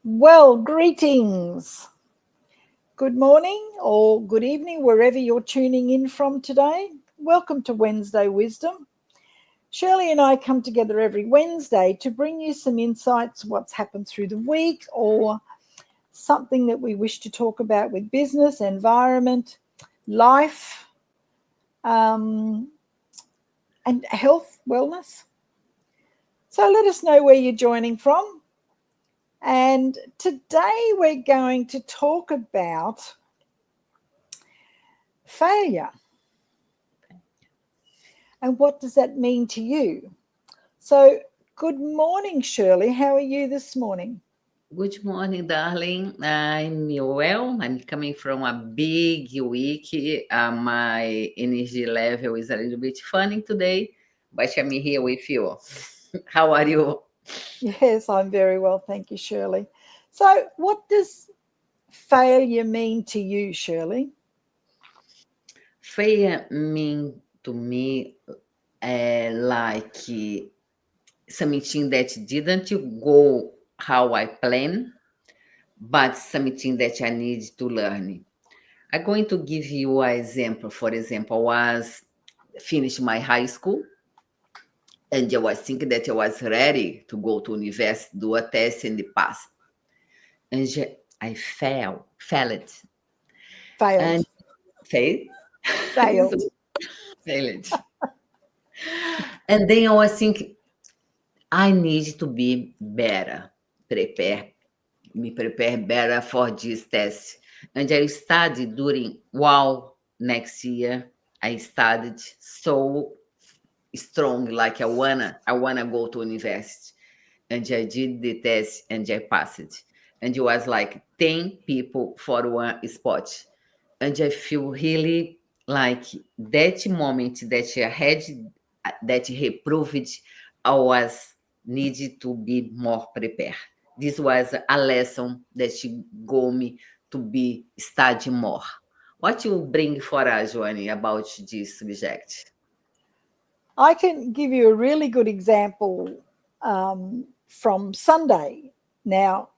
Well, greetings. Good morning or good evening, wherever you're tuning in from today. Welcome to Wednesday Wisdom. Shirley and I come together every Wednesday to bring you some insights, what's happened through the week, or something that we wish to talk about with business, environment, life, um, and health, wellness. So let us know where you're joining from. And today we're going to talk about failure. And what does that mean to you? So, good morning, Shirley. How are you this morning? Good morning, darling. I'm well. I'm coming from a big week. My energy level is a little bit funny today, but I'm here with you. How are you? Yes, I'm very well. Thank you, Shirley. So, what does failure mean to you, Shirley? Failure mean to me like something that didn't go how I planned, but something that I need to learn. I'm going to give you an example. For example, I was finished my high school and I was thinking that I was ready to go to university, do a test and pass. And I failed, and Failed. failed, Failed. failed. And then I was thinking, I need to be better, prepare, me prepare better for this test. And I studied during, wow, next year, I studied so strong, like I wanna go to university. And I did the test and I passed it. And it was like 10 people for one spot. And I feel really like that moment that I had that he proved I was needed to be more prepared. This was a lesson that she got me to be study more. What you bring for us, Johnny, about this subject? I can give you a really good example from Sunday. Now,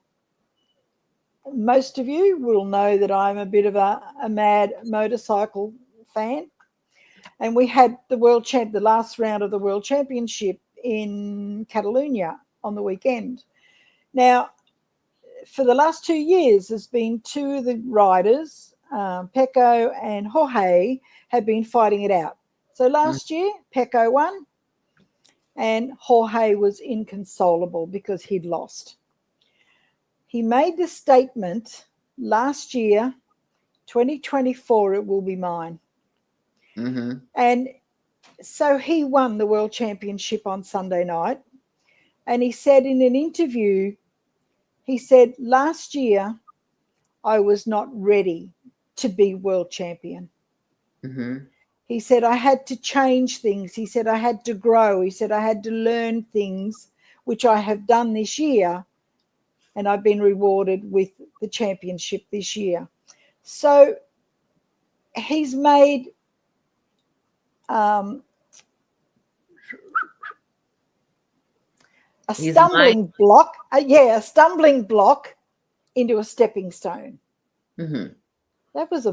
most of you will know that I'm a bit of a mad motorcycle fan. And we had the last round of the World Championship in Catalonia on the weekend. Now, for the last 2 years, there's been two of the riders, Pecco and Jorge, have been fighting it out. So Mm, last year, Pecco won, and Jorge was inconsolable because he'd lost. He made the statement last year, 2024, it will be mine. mhm. And so he won the World Championship on Sunday night. And he said in an interview, he said, last year I was not ready to be world champion. Mhm. He said, I had to change things. He said, I had to grow. He said, I had to learn things, which I have done this year. And I've been rewarded with the championship this year. So he's made um, a He's mine. stumbling block, a stumbling block into a stepping stone. Mhm. That was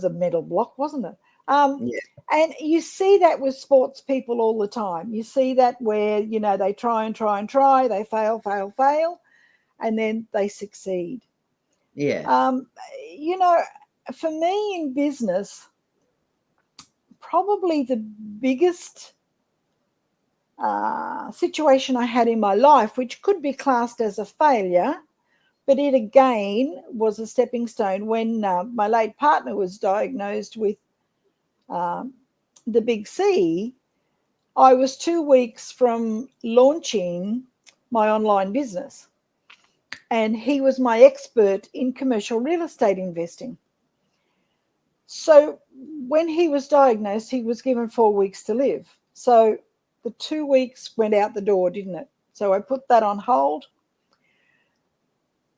a metal block, wasn't it? Um, Yeah. and you see that with sports people all the time. You see that where they try and try and try, they fail, fail, fail, and then they succeed. Yeah. Um, you know, for me in business, probably the biggest situation I had in my life, which could be classed as a failure, but it again was a stepping stone when my late partner was diagnosed with um, the big C. I was 2 weeks from launching my online business, and he was my expert in commercial real estate investing. So when he was diagnosed, he was given 4 weeks to live. So the 2 weeks went out the door, didn't it? So I put that on hold.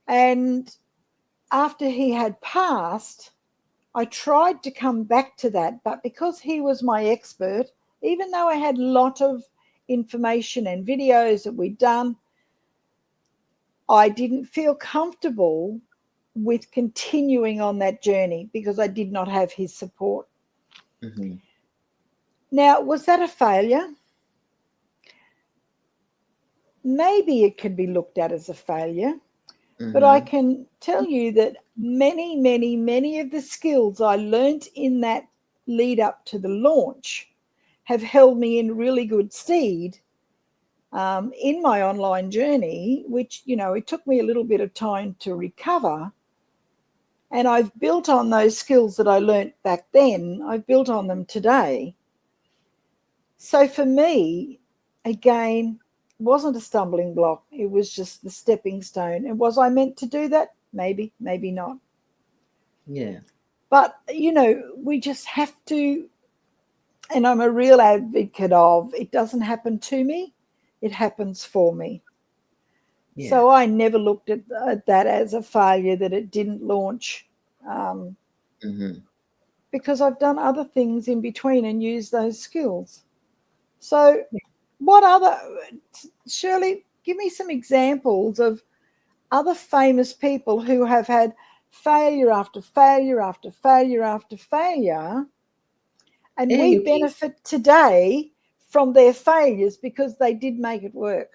And after he had passed, I tried to come back to that, but because he was my expert, even though I had a lot of information and videos that we'd done, I didn't feel comfortable with continuing on that journey because I did not have his support. Mm-hmm. Now, was that a failure? Maybe it could be looked at as a failure, but I Mm-hmm. can tell you that many of the skills I learnt in that lead up to the launch have held me in really good stead in my online journey, which, it took me a little bit of time to recover. And I've built on those skills that I learnt back then, I've built on them today. So for me, again, wasn't a stumbling block. It was just the stepping stone. And was I meant to do that? Maybe, maybe not. Yeah. But, we just have to, and I'm a real advocate of it doesn't happen to me, it happens for me. Yeah. So I never looked at that as a failure that it didn't launch, um, Mm-hmm. because I've done other things in between and used those skills. So, what other, Shirley, give me some examples of other famous people who have had failure after failure after failure after failure, and Yeah, we you can. benefit today from their failures because they did make it work.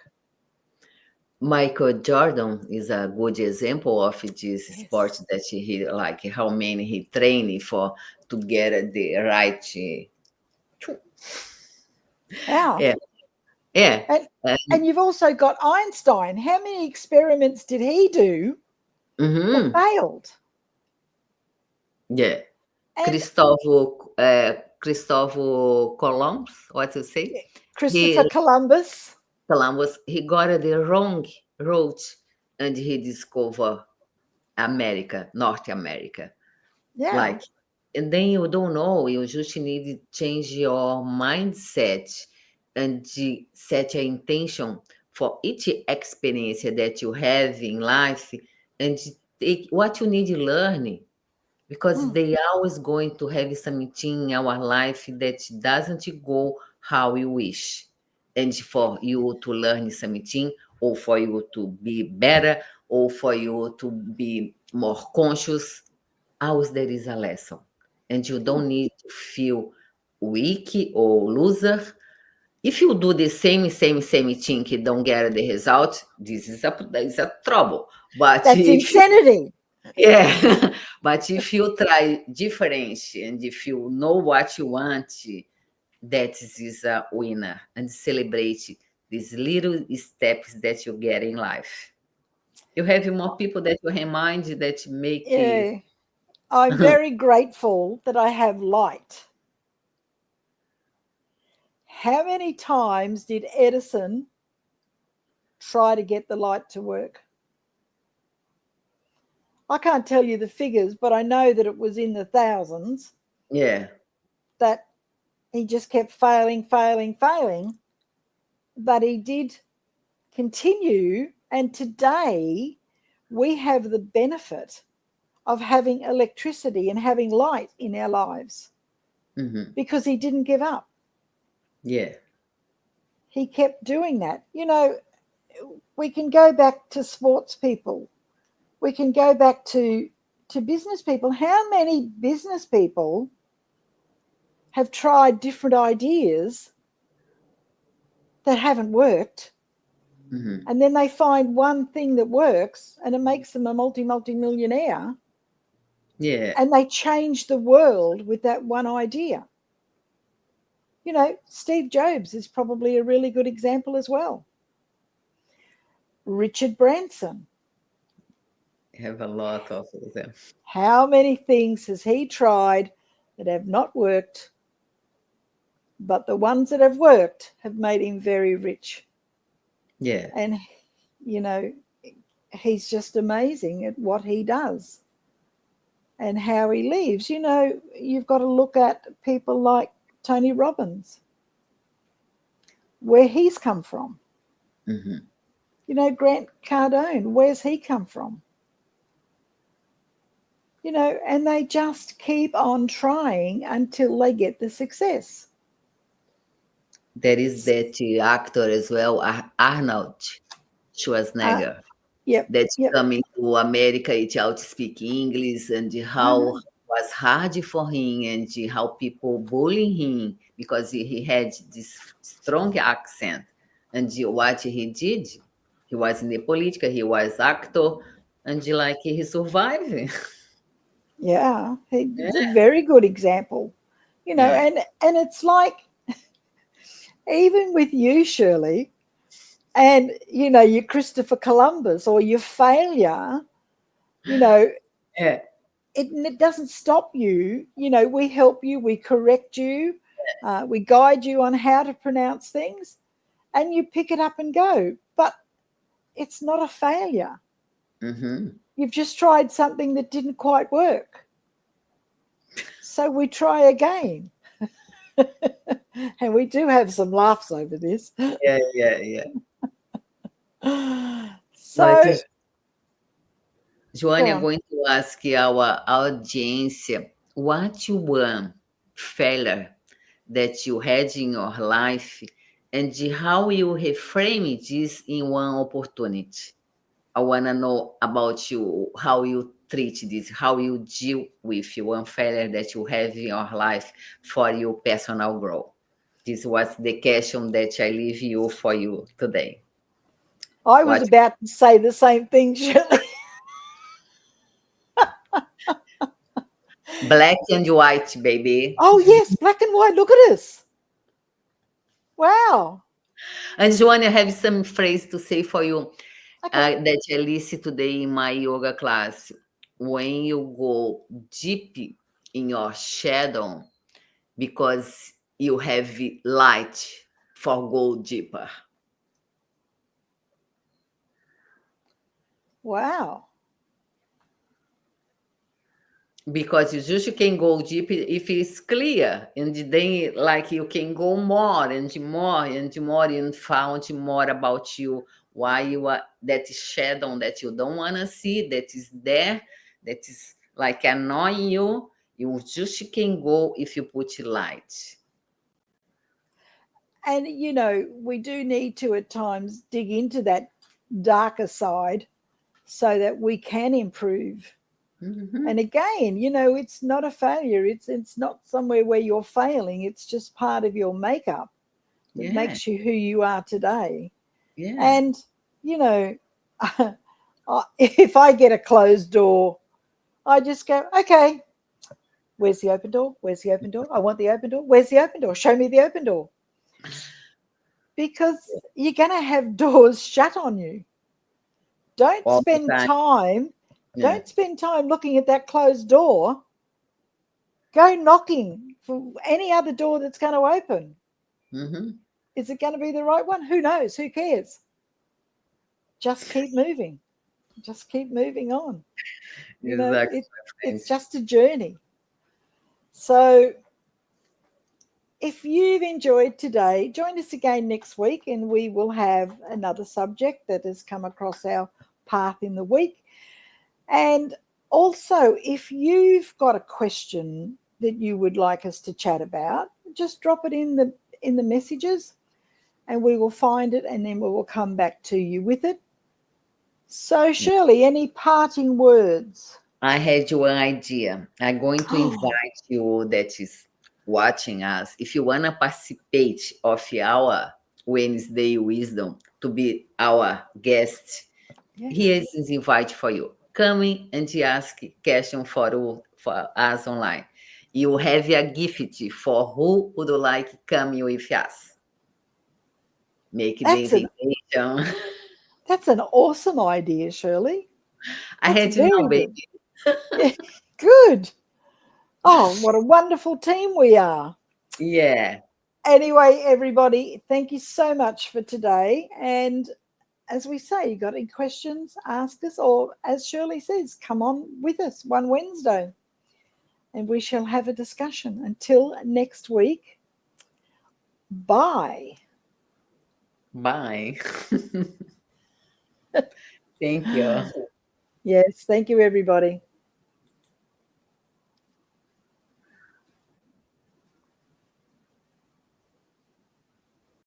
Michael Jordan is a good example of this Yes. sport that he like how many he trained for to get the right. Wow. Yeah, yeah, And and, and you've also got Einstein. How many experiments did he do that hmm, failed? yeah. And Christopher Columbus, what to say? Christopher He Columbus. Columbus he got the wrong route and he discovered America, North America. Yeah. Like, and then you don't know, you just need to change your mindset and set an intention for each experience that you have in life and take what you need to learn because Mm, they always going to have something in our life that doesn't go how you wish. And for you to learn something, or for you to be better, or for you to be more conscious, always there is a lesson. And you mm. don't need to feel weak or loser. If you do the same thing and don't get the result, this is a trouble. But That's if insanity. yeah, but if you try different and if you know what you want, that is a winner and celebrate these little steps that you get in life. You have more people that you remind that make Yeah. I'm very grateful that I have light. How many times did Edison try to get the light to work? I can't tell you the figures, but I know that it was in the thousands yeah. that he just kept failing. But he did continue. And today we have the benefit of having electricity and having light in our lives Hmm. because he didn't give up. Yeah. He kept doing that. We can go back to sports people. We can go back to business people. How many business people have tried different ideas that haven't worked, Hmm. and then they find one thing that works and it makes them a multi millionaire, Yeah. and they change the world with that one idea? Steve Jobs is probably a really good example as well. Richard Branson. Have a lot of them. How many things has he tried that have not worked, but the ones that have worked have made him very rich? Yeah. And, you know, he's just amazing at what he does and how he lives. You've got to look at people like Tony Robbins, where he's come from. Hmm. Grant Cardone, where's he come from? And they just keep on trying until they get the success. There is that actor as well, Arnold Uh, Schwarzenegger. Yep. that Yep. coming to America without speaking English, and how Uh-huh. was hard for him, and how people bullying him because he had this strong accent. And what he did, he was in the political, he was actor, and like he survived. Yeah. It's a Yeah, very good example. yeah, And it's like even with you, Shirley, and your Christopher Columbus or your failure, you know, yeah. it doesn't stop you. We help you, we correct you, we guide you on how to pronounce things, and you pick it up and go. But it's not a failure. Hmm. You've just tried something that didn't quite work. So we try again. And we do have some laughs over this. Yeah, yeah, yeah. But So Joanne, go I'm on. going to ask our audience what you want failure that you had in your life, and how you reframe this in one opportunity. I want to know about you, how you treat this, how you deal with one failure that you have in your life for your personal growth. This was the question that I leave you for you today. I was What about to say the same thing, Shirley. black and white, baby. Oh, yes, black and white. Look at us. Wow. And Joanne, I have some phrase to say for you Okay. that I listened today in my yoga class. When you go deep in your shadow, because you have light for go deeper. Wow. Because you just can go deep if it's clear, and then like you can go more and more and more and found more about you, why you are that shadow that you don't want to see, that is there, that is like annoying you. You just can go if you put light. And, we do need to at times dig into that darker side so that we can improve. Hmm. And again, it's not a failure. It's not somewhere where you're failing. It's just part of your makeup that Yeah, makes you who you are today. yeah. And, you know, if I get a closed door, I just go, okay, where's the open door? Where's the open door? I want the open door. Where's the open door? Show me the open door. Because you're going to have doors shut on you. Don't All the spend time. time. Yeah. Don't spend time looking at that closed door. Go knocking for any other door that's going to open. Hmm. Is it going to be the right one? Who knows? Who cares? Just keep moving. Just keep moving on. You know, Exactly, it my friend. it's just a journey. So if you've enjoyed today, join us again next week and we will have another subject that has come across our path in the week. And also, if you've got a question that you would like us to chat about, just drop it in the messages and we will find it and then we will come back to you with it. So Shirley, any parting words? I had one idea. I'm going to Oh, invite you that is watching us. If you wanna participate of our Wednesday Wisdom to be our guest, yeah. here is this invite for you. Come in and ask question for us online. You have a gift for who would like come with us. Make the That's an invitation. that's an awesome idea, Shirley. I That's had to know, very baby. good. Yeah, good. Oh, what a wonderful team we are. Yeah. Anyway, everybody, thank you so much for today. And as we say, you got any questions, ask us, or as Shirley says, come on with us one Wednesday and we shall have a discussion. Until next week, bye. Bye. Thank you. Yes, thank you, everybody.